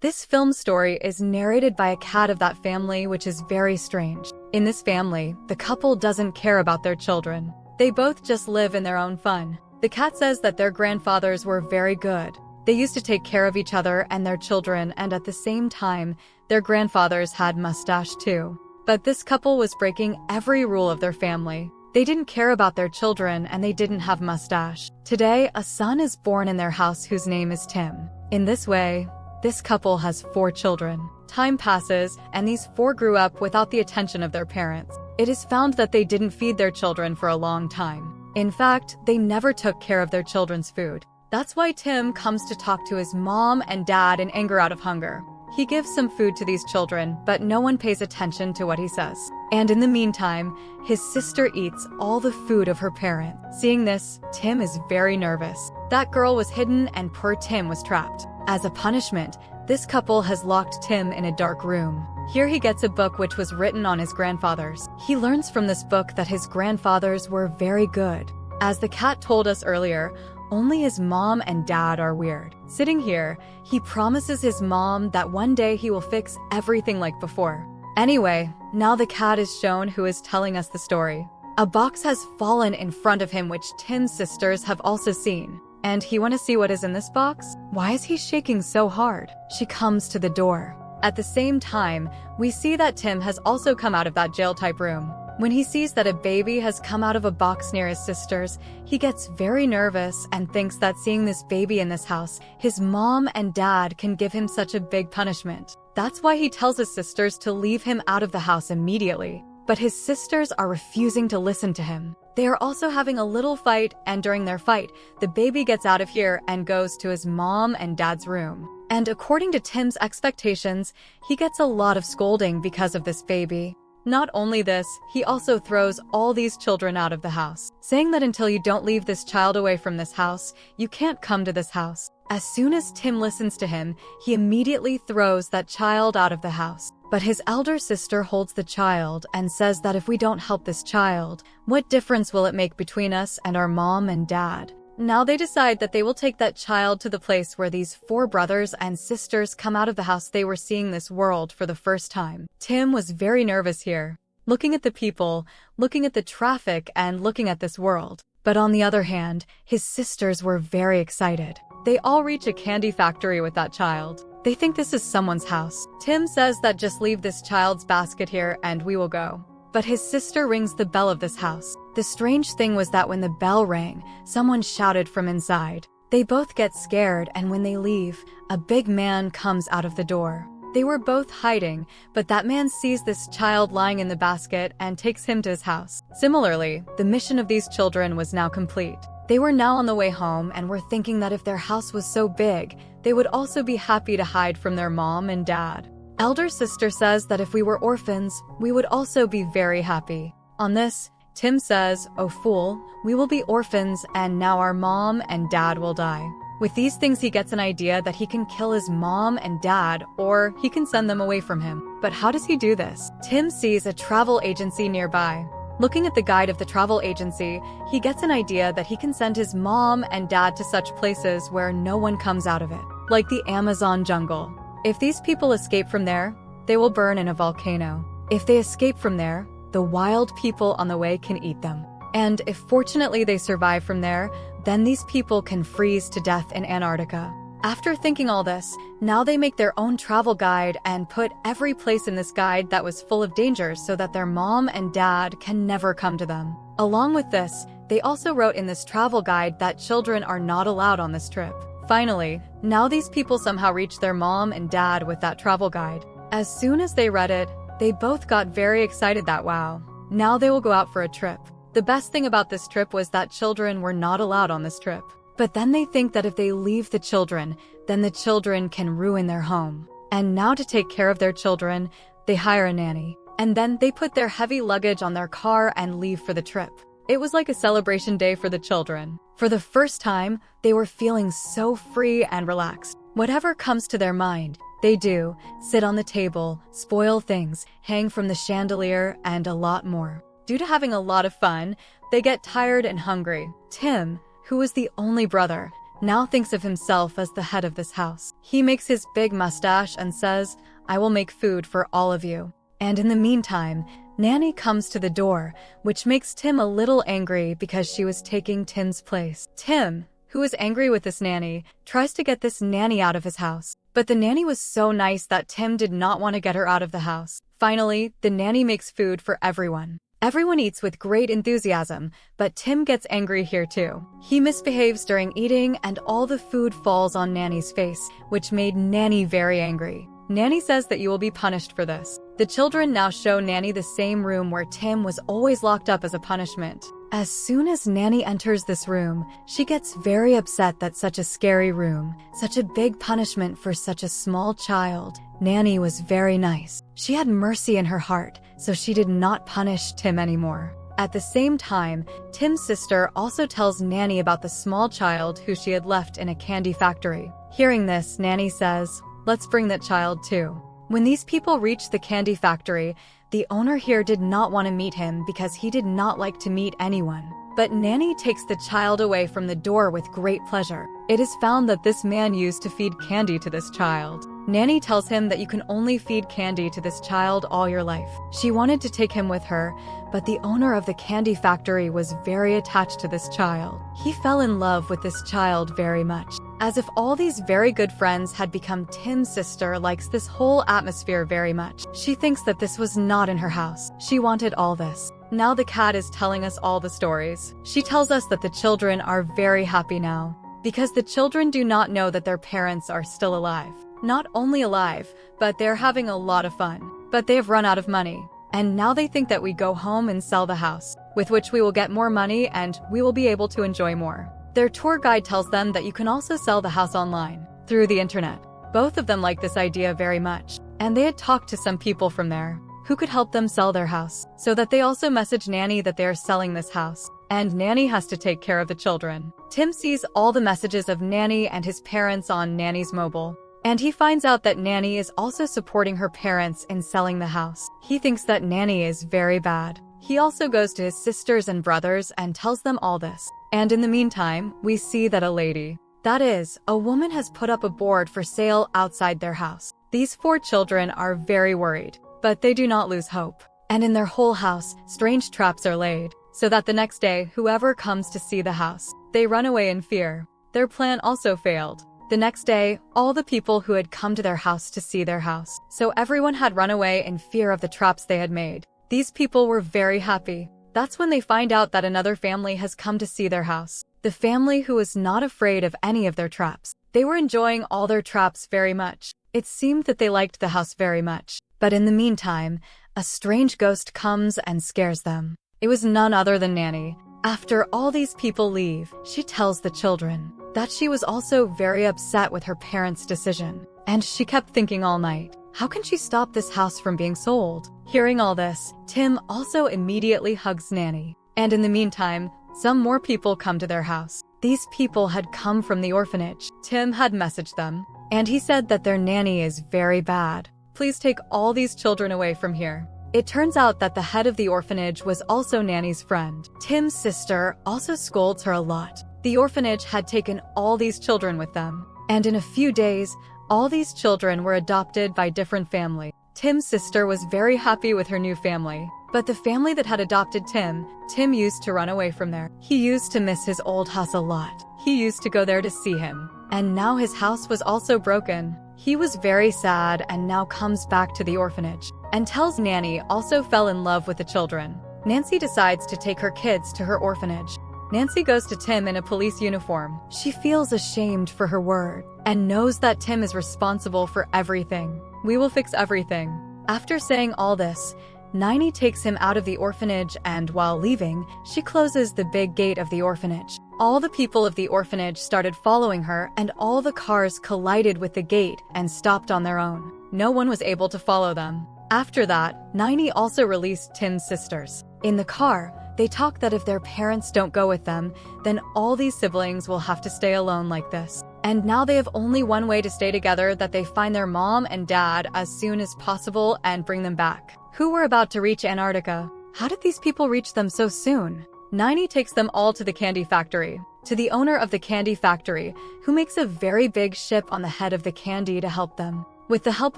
This film story is narrated by a cat of that family, which is very strange. In this family, the couple doesn't care about their children. They both just live in their own fun. The cat says that their grandfathers were very good. They used to take care of each other and their children, and at the same time, their grandfathers had mustache too. But this couple was breaking every rule of their family. They didn't care about their children and they didn't have mustache. Today, a son is born in their house whose name is Tim. In this way, this couple has 4 children. Time passes, and these 4 grew up without the attention of their parents. It is found that they didn't feed their children for a long time. In fact, they never took care of their children's food. That's why Tim comes to talk to his mom and dad in anger out of hunger. He gives some food to these children, but no one pays attention to what he says. And in the meantime, his sister eats all the food of her parent. Seeing this, Tim is very nervous. That girl was hidden and poor Tim was trapped. As a punishment, this couple has locked Tim in a dark room. Here he gets a book which was written on his grandfathers. He learns from this book that his grandfathers were very good. As the cat told us earlier, only his mom and dad are weird. Sitting here, he promises his mom that one day he will fix everything like before. Anyway, now the cat is shown who is telling us the story. A box has fallen in front of him which Tim's sisters have also seen. And he want to see what is in this box? Why is he shaking so hard? She comes to the door. At the same time, we see that Tim has also come out of that jail-type room. When he sees that a baby has come out of a box near his sisters, he gets very nervous and thinks that seeing this baby in this house, his mom and dad can give him such a big punishment. That's why he tells his sisters to leave him out of the house immediately. But his sisters are refusing to listen to him. They are also having a little fight, and during their fight, the baby gets out of here and goes to his mom and dad's room. And according to Tim's expectations, he gets a lot of scolding because of this baby. Not only this, he also throws all these children out of the house, saying that until you don't leave this child away from this house, you can't come to this house. As soon as Tim listens to him, he immediately throws that child out of the house. But his elder sister holds the child and says that if we don't help this child, what difference will it make between us and our mom and dad? Now they decide that they will take that child to the place where these 4 brothers and sisters come out of the house. They were seeing this world for the first time. Tim was very nervous here, looking at the people, looking at the traffic, and looking at this world. But on the other hand, his sisters were very excited. They all reach a candy factory with that child. They think this is someone's house. Tim says that just leave this child's basket here and we will go. But his sister rings the bell of this house. The strange thing was that when the bell rang, someone shouted from inside. They both get scared, and when they leave, a big man comes out of the door. They were both hiding, but that man sees this child lying in the basket and takes him to his house. Similarly, the mission of these children was now complete. They were now on the way home and were thinking that if their house was so big, they would also be happy to hide from their mom and dad. Elder sister says that if we were orphans, we would also be very happy. On this, Tim says, "Oh fool, we will be orphans and now our mom and dad will die." With these things he gets an idea that he can kill his mom and dad, or he can send them away from him. But how does he do this? Tim sees a travel agency nearby. Looking at the guide of the travel agency, he gets an idea that he can send his mom and dad to such places where no one comes out of it, like the Amazon jungle. If these people escape from there, they will burn in a volcano. If they escape from there, the wild people on the way can eat them. And if fortunately they survive from there, then these people can freeze to death in Antarctica. After thinking all this, now they make their own travel guide and put every place in this guide that was full of dangers so that their mom and dad can never come to them. Along with this, they also wrote in this travel guide that children are not allowed on this trip. Finally, now these people somehow reach their mom and dad with that travel guide. As soon as they read it, they both got very excited that wow, now they will go out for a trip. The best thing about this trip was that children were not allowed on this trip. But then they think that if they leave the children, then the children can ruin their home. And now to take care of their children, they hire a nanny. And then they put their heavy luggage on their car and leave for the trip. It was like a celebration day for the children. For the first time, they were feeling so free and relaxed. Whatever comes to their mind, they do. Sit on the table, spoil things, hang from the chandelier, and a lot more. Due to having a lot of fun, they get tired and hungry. Tim, who was the only brother, now thinks of himself as the head of this house. He makes his big mustache and says, "I will make food for all of you." And in the meantime, Nanny comes to the door, which makes Tim a little angry because she was taking Tim's place. Tim, who is angry with this nanny, tries to get this nanny out of his house. But the nanny was so nice that Tim did not want to get her out of the house. Finally, the nanny makes food for everyone. Everyone eats with great enthusiasm, but Tim gets angry here too. He misbehaves during eating and all the food falls on Nanny's face, which made Nanny very angry. Nanny says that you will be punished for this. The children now show Nanny the same room where Tim was always locked up as a punishment. As soon as Nanny enters this room, she gets very upset that such a scary room, such a big punishment for such a small child. Nanny was very nice. She had mercy in her heart, so she did not punish Tim anymore. At the same time, Tim's sister also tells Nanny about the small child who she had left in a candy factory. Hearing this, Nanny says, "Let's bring that child too." When these people reached the candy factory, the owner here did not want to meet him because he did not like to meet anyone. But Nanny takes the child away from the door with great pleasure. It is found that this man used to feed candy to this child. Nanny tells him that you can only feed candy to this child all your life. She wanted to take him with her, but the owner of the candy factory was very attached to this child. He fell in love with this child very much. As if all these very good friends had become, Tim's sister likes this whole atmosphere very much. She thinks that this was not in her house. She wanted all this. Now the cat is telling us all the stories. She tells us that the children are very happy now, because the children do not know that their parents are still alive. Not only alive, but they're having a lot of fun. But they have run out of money. And now they think that we go home and sell the house, with which we will get more money and we will be able to enjoy more. Their tour guide tells them that you can also sell the house online, through the internet. Both of them like this idea very much, and they had talked to some people from there who could help them sell their house, so that they also message Nanny that they are selling this house, and Nanny has to take care of the children. Tim sees all the messages of Nanny and his parents on Nanny's mobile, and he finds out that Nanny is also supporting her parents in selling the house. He thinks that Nanny is very bad. He also goes to his sisters and brothers and tells them all this. And in the meantime, we see that a lady, that is, a woman, has put up a board for sale outside their house. These 4 children are very worried, but they do not lose hope. And in their whole house, strange traps are laid, so that the next day, whoever comes to see the house, they run away in fear. Their plan also failed. The next day, all the people who had come to their house to see their house, so everyone had run away in fear of the traps they had made. These people were very happy. That's when they find out that another family has come to see their house. The family who was not afraid of any of their traps. They were enjoying all their traps very much. It seemed that they liked the house very much. But in the meantime, a strange ghost comes and scares them. It was none other than Nanny. After all these people leave, she tells the children that she was also very upset with her parents' decision. And she kept thinking all night, how can she stop this house from being sold? Hearing all this, Tim also immediately hugs Nanny. And in the meantime, some more people come to their house. These people had come from the orphanage. Tim had messaged them, and he said that their nanny is very bad. Please take all these children away from here. It turns out that the head of the orphanage was also Nanny's friend. Tim's sister also scolds her a lot. The orphanage had taken all these children with them, and in a few days, all these children were adopted by different families. Tim's sister was very happy with her new family, but the family that had adopted Tim used to run away from there. He used to miss his old house a lot. He used to go there to see him, and now his house was also broken. He was very sad and now comes back to the orphanage and tells Nanny also fell in love with the children. Nancy decides to take her kids to her orphanage. Nancy goes to Tim in a police uniform. She feels ashamed for her word and knows that Tim is responsible for everything. We will fix everything. After saying all this, Nanny takes him out of the orphanage, and while leaving, she closes the big gate of the orphanage. All the people of the orphanage started following her, and all the cars collided with the gate and stopped on their own. No one was able to follow them. After that, Nanny also released Tim's sisters. In the car, they talk that if their parents don't go with them, then all these siblings will have to stay alone like this. And now they have only one way to stay together, that they find their mom and dad as soon as possible and bring them back. Who were about to reach Antarctica? How did these people reach them so soon? Nanny takes them all to the candy factory. to the owner of the candy factory, who makes a very big ship on the head of the candy to help them. With the help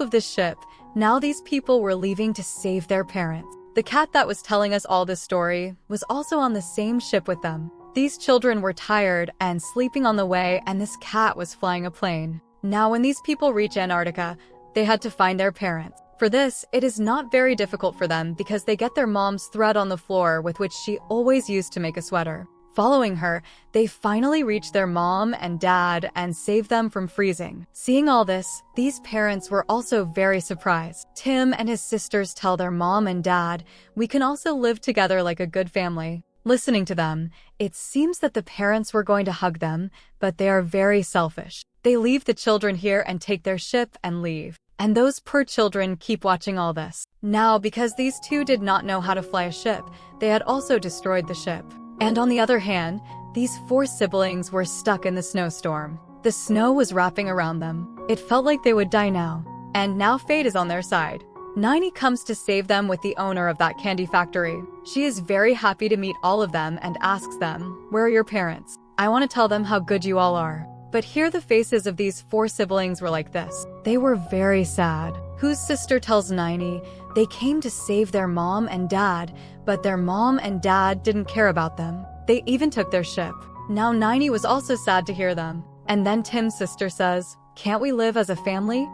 of this ship, now these people were leaving to save their parents. The cat that was telling us all this story was also on the same ship with them. These children were tired and sleeping on the way, and this cat was flying a plane. Now when these people reach Antarctica, they had to find their parents. For this, it is not very difficult for them because they get their mom's thread on the floor with which she always used to make a sweater. Following her, they finally reach their mom and dad and save them from freezing. Seeing all this, these parents were also very surprised. Tim and his sisters tell their mom and dad, "We can also live together like a good family." Listening to them, it seems that the parents were going to hug them, but they are very selfish. They leave the children here and take their ship and leave. And those poor children keep watching all this. Now, because these two did not know how to fly a ship, they had also destroyed the ship. And on the other hand, these 4 siblings were stuck in the snowstorm. The snow was wrapping around them. It felt like they would die now. And now fate is on their side. Nanny comes to save them with the owner of that candy factory. She is very happy to meet all of them and asks them, "Where are your parents? I want to tell them how good you all are." But here the faces of these 4 siblings were like this. They were very sad. Whose sister tells Nanny they came to save their mom and dad, but their mom and dad didn't care about them. They even took their ship. Now Nanny was also sad to hear them. And then Tim's sister says, "Can't we live as a family?"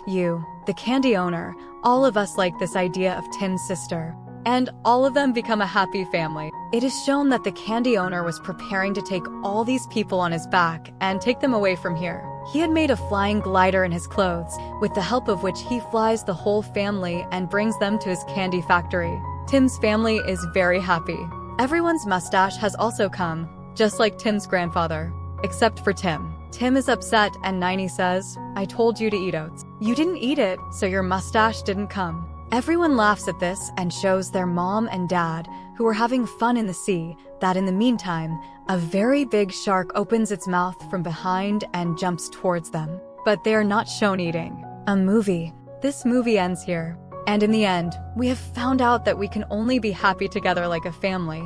You, the candy owner, all of us like this idea of Tim's sister. And all of them become a happy family. It is shown that the candy owner was preparing to take all these people on his back and take them away from here. He had made a flying glider in his clothes, with the help of which he flies the whole family and brings them to his candy factory. Tim's family is very happy. Everyone's mustache has also come, just like Tim's grandfather, except for Tim. Tim is upset and Nanny says, "I told you to eat oats. You didn't eat it, so your mustache didn't come." Everyone laughs at this and shows their mom and dad, who are having fun in the sea, that in the meantime, a very big shark opens its mouth from behind and jumps towards them. But they are not shown eating. A movie. This movie ends here. And in the end, we have found out that we can only be happy together like a family.